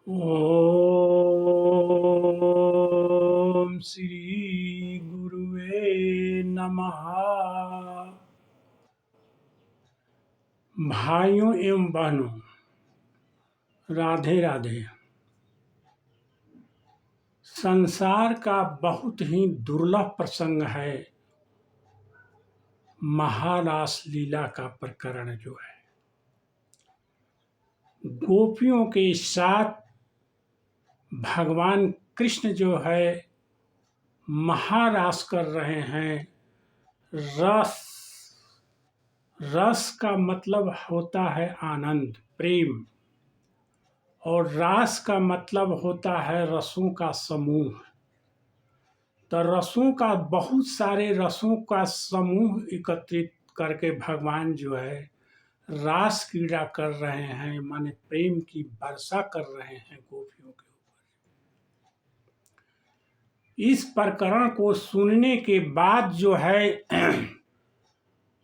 ओम श्री गुरुवे नमः। भाइयों एवं बहनों, राधे राधे। संसार का बहुत ही दुर्लभ प्रसंग है महारास लीला का प्रकरण जो है। गोपियों के साथ भगवान कृष्ण जो है महारास कर रहे हैं। रस रस का मतलब होता है आनंद, प्रेम, और रास का मतलब होता है रसों का समूह। तो रसों का बहुत सारे रसों का समूह एकत्रित करके भगवान जो है रास क्रीड़ा कर रहे हैं, माने प्रेम की वर्षा कर रहे हैं गोपियों के ऊपर। इस प्रकरण को सुनने के बाद जो है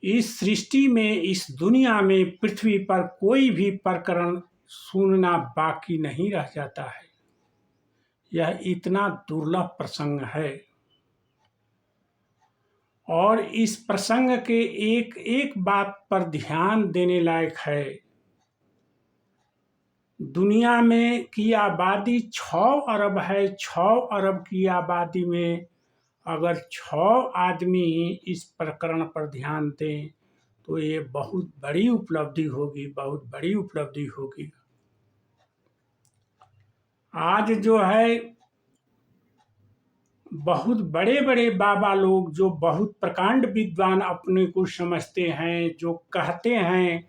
इस सृष्टि में, इस दुनिया में, पृथ्वी पर कोई भी प्रकरण सुनना बाकी नहीं रह जाता है। यह इतना दुर्लभ प्रसंग है और इस प्रसंग के एक एक बात पर ध्यान देने लायक है। दुनिया में की आबादी 6 अरब है। 6 अरब की आबादी में अगर 6 आदमी इस प्रकरण पर ध्यान दें तो ये बहुत बड़ी उपलब्धि होगी, बहुत बड़ी उपलब्धि होगी। आज जो है बहुत बड़े बड़े बाबा लोग जो बहुत प्रकांड विद्वान अपने को समझते हैं, जो कहते हैं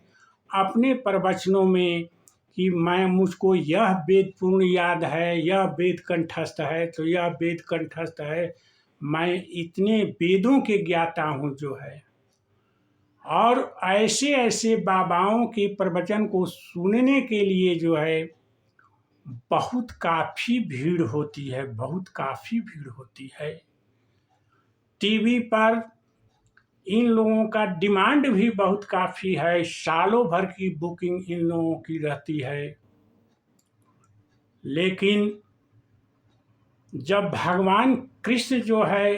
अपने प्रवचनों में कि मुझको यह वेद पूर्ण याद है, यह वेद कंठस्थ है, तो यह वेद कंठस्थ है, मैं इतने वेदों के ज्ञाता हूँ जो है। और ऐसे ऐसे बाबाओं के प्रवचन को सुनने के लिए जो है बहुत काफ़ी भीड़ होती है, बहुत काफ़ी भीड़ होती है। टीवी पर इन लोगों का डिमांड भी बहुत काफ़ी है, सालों भर की बुकिंग इन लोगों की रहती है। लेकिन जब भगवान कृष्ण जो है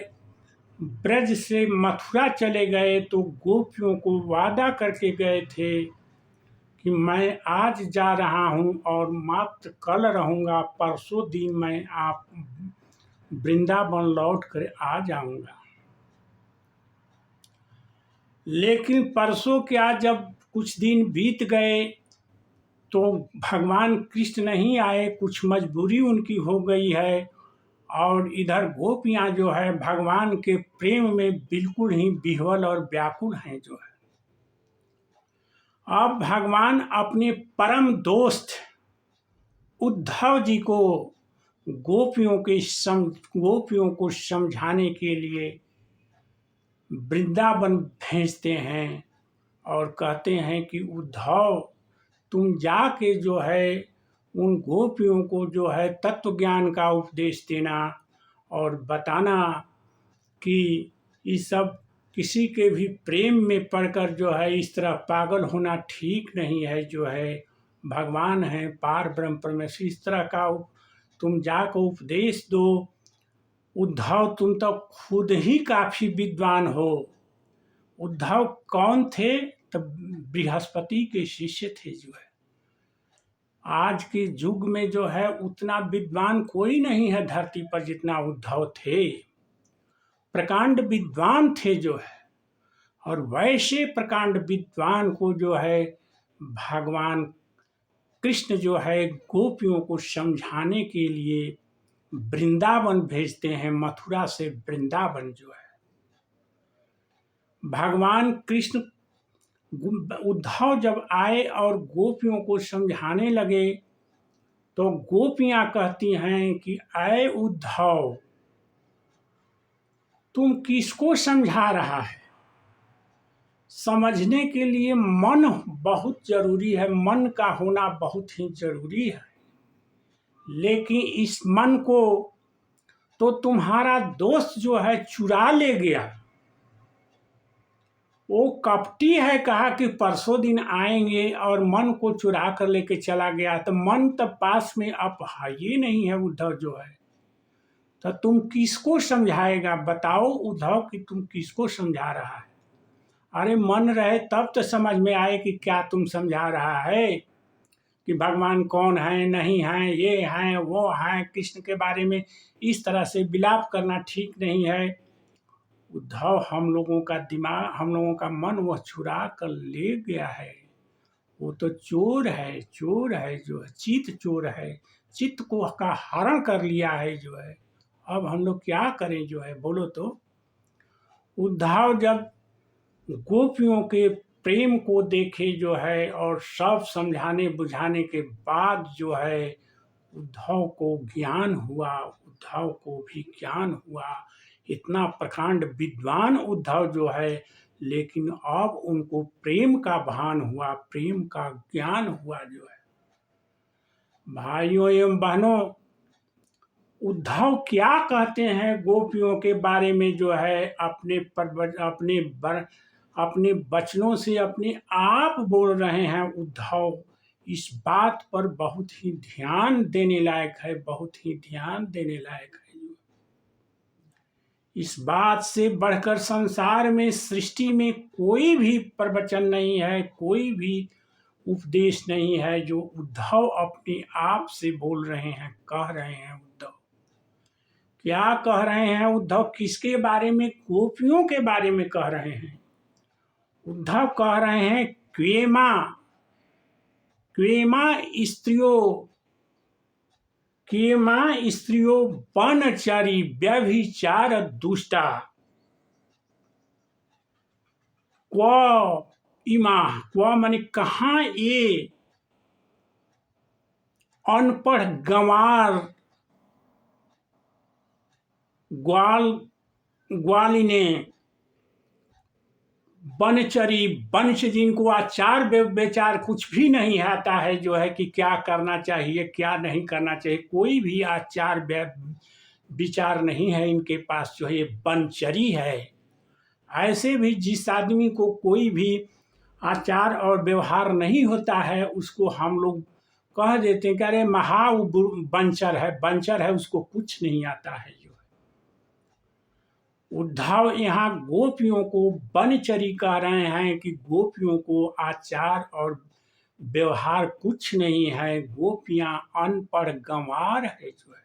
ब्रज से मथुरा चले गए तो गोपियों को वादा करके गए थे कि मैं आज जा रहा हूँ और मात्र कल रहूँगा, परसों दिन मैं आप वृंदावन लौट कर आ जाऊँगा। लेकिन परसों क्या, जब कुछ दिन बीत गए तो भगवान कृष्ण नहीं आए, कुछ मजबूरी उनकी हो गई है। और इधर गोपियाँ जो है भगवान के प्रेम में बिल्कुल ही विह्वल और व्याकुल हैं जो है। अब भगवान अपने परम दोस्त उद्धव जी को गोपियों को समझाने के लिए वृंदावन भेजते हैं और कहते हैं कि उद्धव, तुम जाके जो है उन गोपियों को जो है तत्व ज्ञान का उपदेश देना और बताना कि ये सब किसी के भी प्रेम में पड़कर जो है इस तरह पागल होना ठीक नहीं है जो है। भगवान है पार ब्रह्म परमेश्वर, इस तरह का तुम जाकर उपदेश दो। उद्धव, तुम तो खुद ही काफ़ी विद्वान हो। उद्धव कौन थे? तब बृहस्पति के शिष्य थे जो है। आज के युग में जो है उतना विद्वान कोई नहीं है धरती पर जितना उद्धव थे। प्रकांड विद्वान थे जो है। और वैसे प्रकांड विद्वान को जो है भगवान कृष्ण जो है गोपियों को समझाने के लिए वृंदावन भेजते हैं, मथुरा से वृंदावन जो है। भगवान कृष्ण उद्धव जब आए और गोपियों को समझाने लगे तो गोपियां कहती हैं कि अय उद्धव, तुम किसको समझा रहा है? समझने के लिए मन बहुत जरूरी है, मन का होना बहुत ही जरूरी है। लेकिन इस मन को तो तुम्हारा दोस्त जो है चुरा ले गया। वो कपटी है, कहा कि परसों दिन आएंगे और मन को चुरा कर लेके चला गया। तो मन तब पास में अब है ये नहीं है उद्धव जो है, तो तुम किसको समझाएगा? बताओ उद्धव कि तुम किसको समझा रहा है? अरे मन रहे तब तो समझ में आए कि क्या तुम समझा रहा है, कि भगवान कौन है, नहीं है, ये हैं वो हैं। कृष्ण के बारे में इस तरह से विलाप करना ठीक नहीं है। उद्धव, हम लोगों का दिमाग, हम लोगों का मन वह चुरा कर ले गया है। वो तो चोर है, चोर है जो है, चित चोर है, चित्त को का हरण कर लिया है जो है। अब हम लोग क्या करें जो है, बोलो तो। उद्धव जब गोपियों के प्रेम को देखे जो है, और सब समझाने बुझाने के बाद जो है उद्धव को ज्ञान हुआ, उद्धव को भी ज्ञान हुआ। इतना प्रकांड विद्वान उद्धव जो है, लेकिन अब उनको प्रेम का भान हुआ, प्रेम का ज्ञान हुआ जो है। भाइयों एवं बहनों, उद्धव क्या कहते हैं गोपियों के बारे में जो है, अपने वचनों से अपने आप बोल रहे हैं उद्धव। इस बात पर बहुत ही ध्यान देने लायक है, बहुत ही ध्यान देने लायक है। इस बात से बढ़कर संसार में, सृष्टि में कोई भी प्रवचन नहीं है, कोई भी उपदेश नहीं है जो उद्धव अपने आप से बोल रहे हैं, कह रहे हैं। उद्धव क्या कह रहे हैं? उद्धव किसके बारे में? गोपियों के बारे में कह रहे हैं। उद्धव कह रहे हैं क्वेमा, क्वेमा स्त्रियों, क्वेमा स्त्रियों बनचरी व्यभिचार दुष्टा, क्व इमा, क्व माने कहाँ ये अनपढ़ गंवार ग्वालिने, बनचरी, वंश जिनको आचार विचार कुछ भी नहीं आता है जो है, कि क्या करना चाहिए क्या नहीं करना चाहिए, कोई भी आचार विचार नहीं है इनके पास जो है, ये बनचरी है। ऐसे भी जिस आदमी को कोई भी आचार और व्यवहार नहीं होता है, उसको हम लोग कह देते हैं कि अरे महा बंचर है, बंचर है, उसको कुछ नहीं आता है। उद्धव यहाँ गोपियों को बनचरी कह रहे हैं कि गोपियों को आचार और व्यवहार कुछ नहीं है, गोपियां अनपढ़ गंवार है जो है।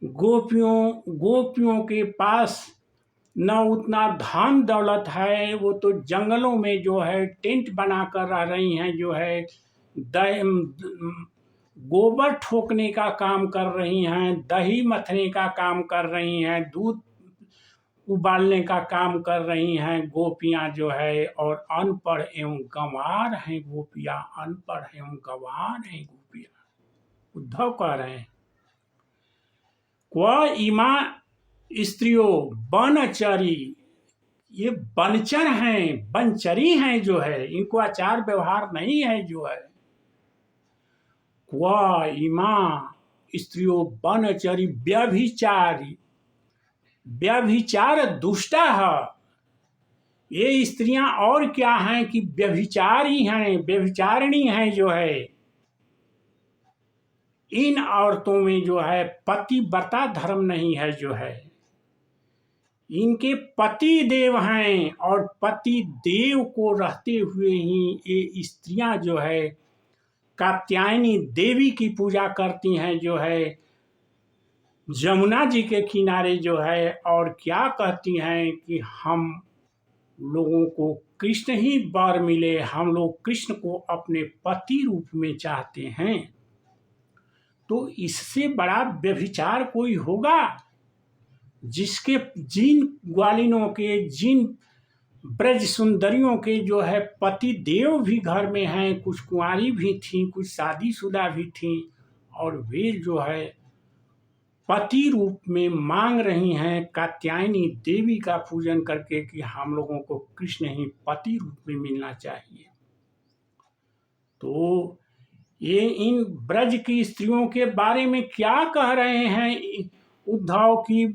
गोपियों के पास न उतना धन दौलत है, वो तो जंगलों में जो है टेंट बनाकर रह रही हैं जो है, गोबर ठोकने का काम कर रही हैं, दही मथने का काम कर रही हैं, दूध उबालने का काम कर रही हैं गोपियां जो है, और अनपढ़ एवं गंवार हैं गोपियां, अनपढ़ एवं गंवार हैं गोपियां। उद्धव कह रहे हैं क्व इमा स्त्रियों बनचरी, ये बनचर हैं, बनचरी हैं जो है, इनको आचार व्यवहार नहीं है जो है। क्व इमा स्त्रियों बनचरी व्यभिचारी, व्यभिचार दुष्टा है। ये स्त्रियां और क्या हैं कि व्यभिचारी हैं, व्यभिचारिणी हैं जो है। इन औरतों में जो है पतिव्रता धर्म नहीं है जो है, इनके पति देव हैं, और पति देव को रहते हुए ही ये स्त्रियां जो है कात्यायनी देवी की पूजा करती हैं जो है, जमुना जी के किनारे जो है, और क्या कहती हैं कि हम लोगों को कृष्ण ही वर मिले, हम लोग कृष्ण को अपने पति रूप में चाहते हैं। तो इससे बड़ा व्यभिचार कोई होगा? जिसके जिन ग्वालिनों के, जिन ब्रज सुंदरियों के जो है पति देव भी घर में हैं, कुछ कुंवारी भी थीं, कुछ शादीशुदा भी थीं, और वे जो है पति रूप में मांग रही हैं कात्यायनी देवी का पूजन करके कि हम लोगों को कृष्ण ही पति रूप में मिलना चाहिए। तो ये इन ब्रज की स्त्रियों के बारे में क्या कह रहे हैं उद्धव की,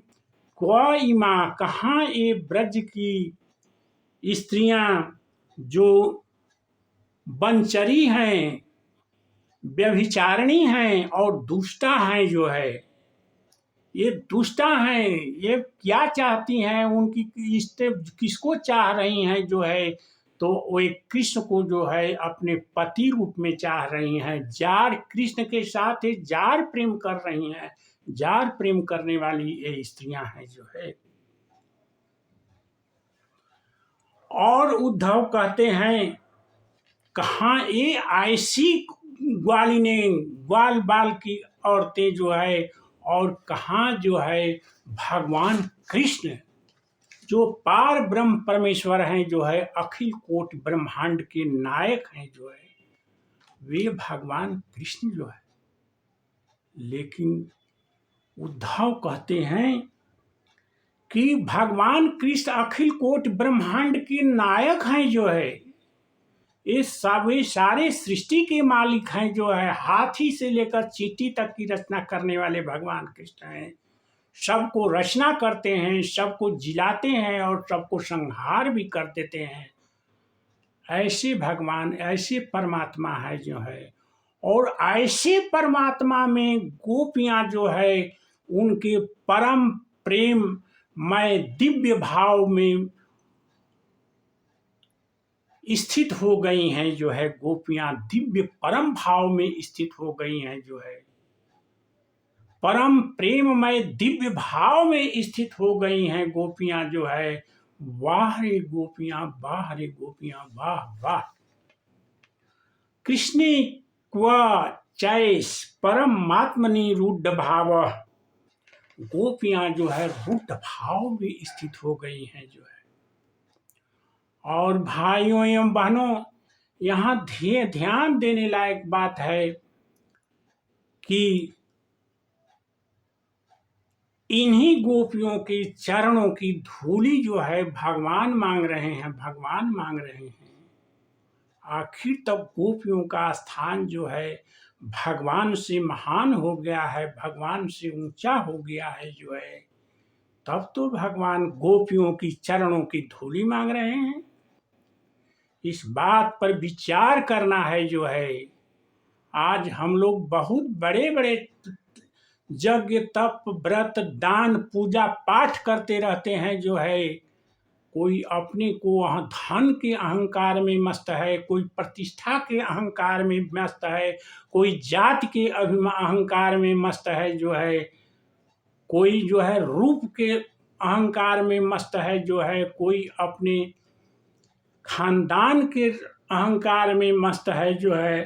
क्व इमा, कहाँ ये ब्रज की स्त्रियां जो वनचरी हैं, व्यभिचारिणी हैं और दुष्टा हैं, जो है ये दुष्टा हैं, ये क्या चाहती हैं, उनकी इष्ट किसको चाह रही हैं, जो है तो वो एक कृष्ण को जो है अपने पति रूप में चाह रही हैं। जार कृष्ण के साथ ये जार प्रेम कर रही हैं। जार प्रेम करने वाली ये स्त्रियां हैं, जो है। और उद्धव कहते हैं, कहाँ ये ऐसी ग्वालिने ग्वाल बाल की औरतें, जो है और कहाँ जो है भगवान कृष्ण जो पार ब्रह्म परमेश्वर हैं, जो है अखिल कोटि ब्रह्मांड के नायक हैं, जो है वे भगवान कृष्ण जो है। लेकिन उद्धव कहते हैं कि भगवान कृष्ण अखिल कोटि ब्रह्मांड के नायक हैं, जो है ये सारे सृष्टि के मालिक हैं, जो है हाथी से लेकर चींटी तक की रचना करने वाले भगवान कृष्ण हैं। सबको रचना करते हैं, सबको जिलाते हैं और सबको संहार भी कर देते हैं। ऐसे भगवान, ऐसे परमात्मा है, जो है। और ऐसे परमात्मा में गोपियां जो है उनके परम प्रेम मय दिव्य भाव में स्थित हो गई हैं, जो है गोपियां दिव्य परम भाव में स्थित हो गई हैं, जो है परम प्रेममय दिव्य भाव में स्थित हो गई हैं गोपियां, जो है। वाह रे गोपियां, वाह रे गोपियां, वाह वाह। कृष्णे क्व चैस परमात्मनि रूढ़ भाव। गोपियां जो है रूढ़ भाव में स्थित हो गई हैं, जो है। और भाइयों एवं बहनों, यहाँ ध्यान देने लायक बात है कि इन्हीं गोपियों के चरणों की धूली जो है भगवान मांग रहे हैं, भगवान मांग रहे हैं। आखिर तब गोपियों का स्थान जो है भगवान से महान हो गया है, भगवान से ऊंचा हो गया है, जो है। तब तो भगवान गोपियों की चरणों की धूली मांग रहे हैं। इस बात पर विचार करना है, जो है। आज हम लोग बहुत बड़े बड़े यज्ञ तप व्रत दान पूजा पाठ करते रहते हैं, जो है। कोई अपने को धन के अहंकार में मस्त है, कोई प्रतिष्ठा के अहंकार में मस्त है, कोई जाति के अहंकार में मस्त है, जो है। कोई जो है रूप के अहंकार में मस्त है, जो है। कोई अपने खानदान के अहंकार में मस्त है, जो है।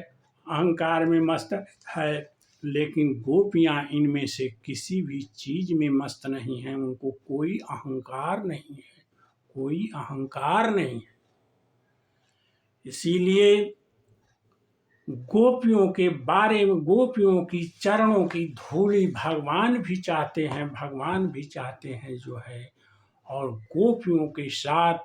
अहंकार में मस्त है। लेकिन गोपियां इनमें से किसी भी चीज में मस्त नहीं है, उनको कोई अहंकार नहीं है, कोई अहंकार नहीं है। इसीलिए गोपियों के बारे में, गोपियों की चरणों की धूली भगवान भी चाहते हैं, भगवान भी चाहते हैं, जो है। और गोपियों के साथ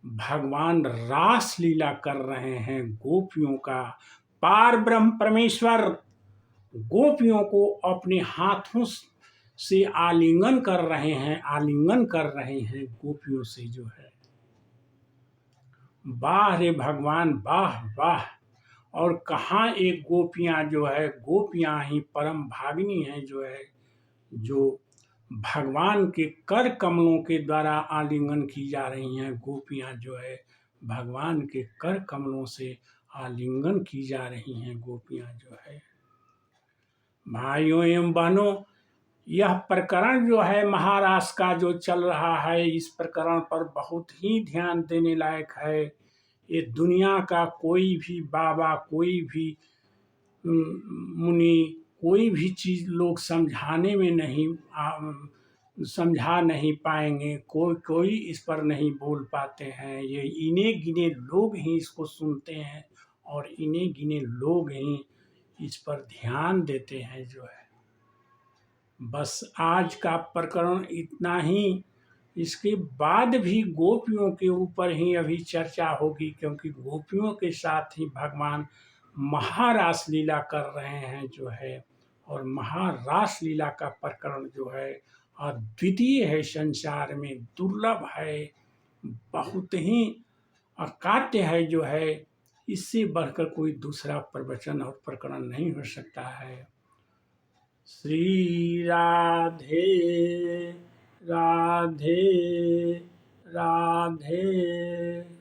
भगवान रास लीला कर रहे हैं। गोपियों का पार ब्रह्म परमेश्वर गोपियों को अपने हाथों से आलिंगन कर रहे हैं, आलिंगन कर रहे हैं गोपियों से, जो है। वाह रे भगवान, वाह वाह। और कहाँ एक गोपियां जो है, गोपियां ही परम भागिनी हैं, जो है। जो भगवान के कर कमलों के द्वारा आलिंगन की जा रही हैं। गोपियां जो है भगवान के कर कमलों से आलिंगन की जा रही हैं, गोपियां जो है। भाइयों एवं बहनों, यह प्रकरण जो है महाराष्ट्र का जो चल रहा है, इस प्रकरण पर बहुत ही ध्यान देने लायक है। ये दुनिया का कोई भी बाबा, कोई भी मुनि, कोई भी चीज़ लोग समझाने में नहीं समझा नहीं पाएंगे। कोई इस पर नहीं बोल पाते हैं। ये इन्हीं गिने लोग ही इसको सुनते हैं और इन्हीं गिने लोग ही इस पर ध्यान देते हैं, जो है। बस आज का प्रकरण इतना ही। इसके बाद भी गोपियों के ऊपर ही अभी चर्चा होगी, क्योंकि गोपियों के साथ ही भगवान महारास लीला कर रहे हैं, जो है। और महारास लीला का प्रकरण जो है अद्वितीय है, संसार में दुर्लभ है। बहुत ही अकाट्य है जो है, इससे बढ़कर कोई दूसरा प्रवचन और प्रकरण नहीं हो सकता है। श्री राधे राधे राधे।